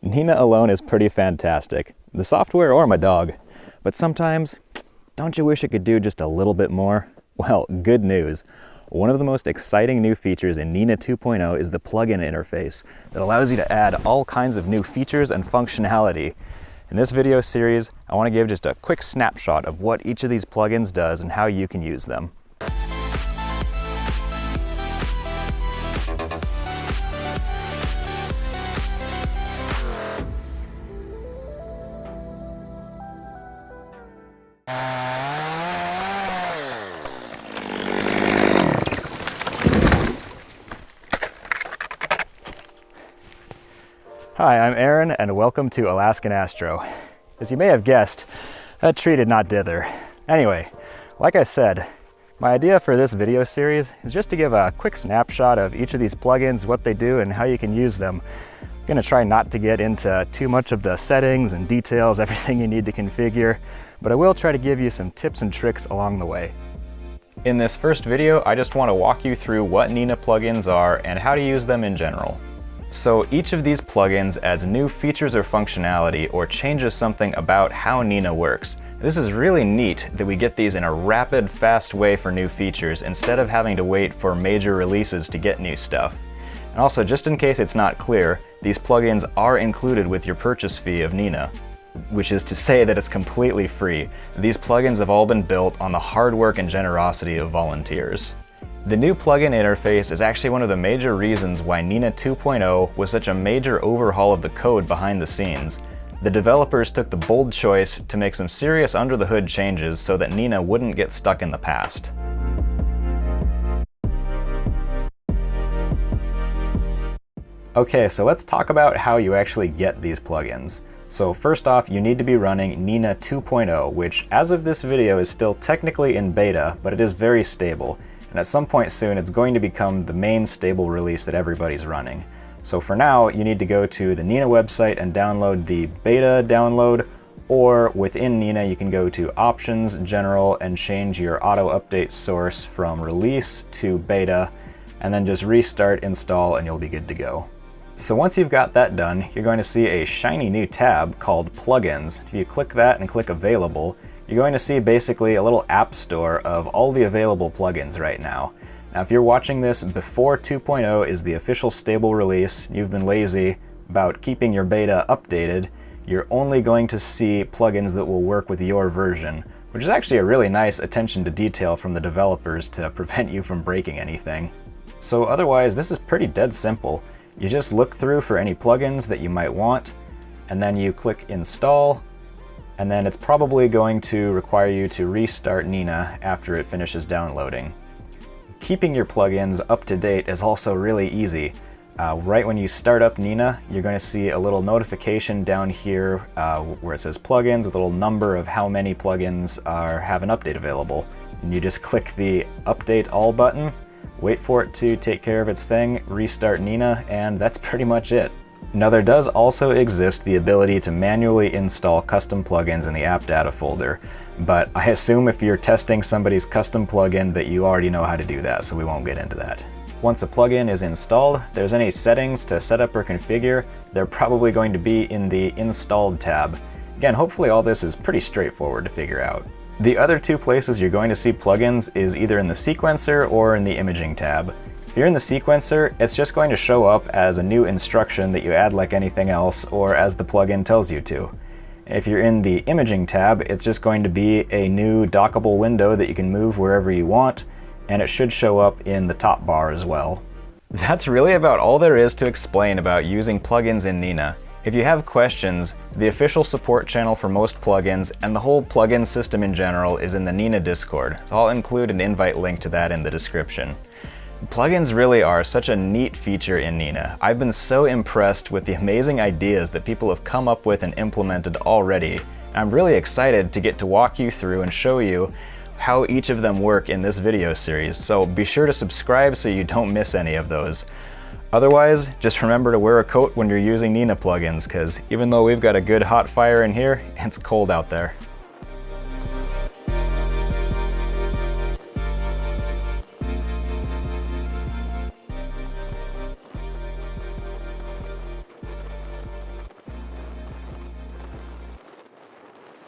Nina alone is pretty fantastic, the software or my dog, but sometimes, don't you wish it could do just a little bit more? Well, good news. One of the most exciting new features in Nina 2.0 is the plugin interface that allows you to add all kinds of new features and functionality. In this video series, I want to give just a quick snapshot of what each of these plugins does and how you can use them. Hi, I'm Aaron and welcome to Alaskan Astro. As you may have guessed, that tree did not dither. Anyway, like I said, my idea for this video series is just to give a quick snapshot of each of these plugins, what they do and how you can use them. I'm going to try not to get into too much of the settings and details, everything you need to configure, but I will try to give you some tips and tricks along the way. In this first video, I just want to walk you through what Nina plugins are and how to use them in general. So each of these plugins adds new features or functionality or changes something about how Nina works. This is really neat that we get these in a rapid, fast way for new features instead of having to wait for major releases to get new stuff. And also, just in case it's not clear, these plugins are included with your purchase fee of Nina, which is to say that it's completely free. These plugins have all been built on the hard work and generosity of volunteers. The new plugin interface is actually one of the major reasons why Nina 2.0 was such a major overhaul of the code behind the scenes. The developers took the bold choice to make some serious under-the-hood changes so that Nina wouldn't get stuck in the past. Okay, so let's talk about how you actually get these plugins. So first off, you need to be running Nina 2.0, which as of this video is still technically in beta, but it is very stable. And at some point soon, it's going to become the main stable release that everybody's running. So for now, you need to go to the Nina website and download the beta download, or within Nina, you can go to Options, General, and change your auto update source from release to beta, and then just restart, install, and you'll be good to go. So once you've got that done, you're going to see a shiny new tab called Plugins. If you click that and click Available, you're going to see basically a little app store of all the available plugins right now. Now, if you're watching this before 2.0 is the official stable release, you've been lazy about keeping your beta updated, you're only going to see plugins that will work with your version, which is actually a really nice attention to detail from the developers to prevent you from breaking anything. So otherwise, this is pretty dead simple. You just look through for any plugins that you might want, and then you click Install, and then it's probably going to require you to restart Nina after it finishes downloading. Keeping your plugins up to date is also really easy. Right when you start up Nina, you're going to see a little notification down here where it says plugins with a little number of how many plugins have an update available. And you just click the Update All button, wait for it to take care of its thing, restart Nina, and that's pretty much it. Now, there does also exist the ability to manually install custom plugins in the app data folder, but I assume if you're testing somebody's custom plugin that you already know how to do that, so we won't get into that. Once a plugin is installed, if there's any settings to set up or configure, they're probably going to be in the Installed tab. Again, hopefully all this is pretty straightforward to figure out. The other two places you're going to see plugins is either in the Sequencer or in the Imaging tab. If you're in the Sequencer, it's just going to show up as a new instruction that you add like anything else, or as the plugin tells you to. If you're in the Imaging tab, it's just going to be a new dockable window that you can move wherever you want, and it should show up in the top bar as well. That's really about all there is to explain about using plugins in Nina. If you have questions, the official support channel for most plugins and the whole plugin system in general is in the Nina Discord, so I'll include an invite link to that in the description. Plugins really are such a neat feature in Nina. I've been so impressed with the amazing ideas that people have come up with and implemented already. I'm really excited to get to walk you through and show you how each of them work in this video series, so be sure to subscribe so you don't miss any of those. Otherwise, just remember to wear a coat when you're using Nina plugins, because even though we've got a good hot fire in here, it's cold out there.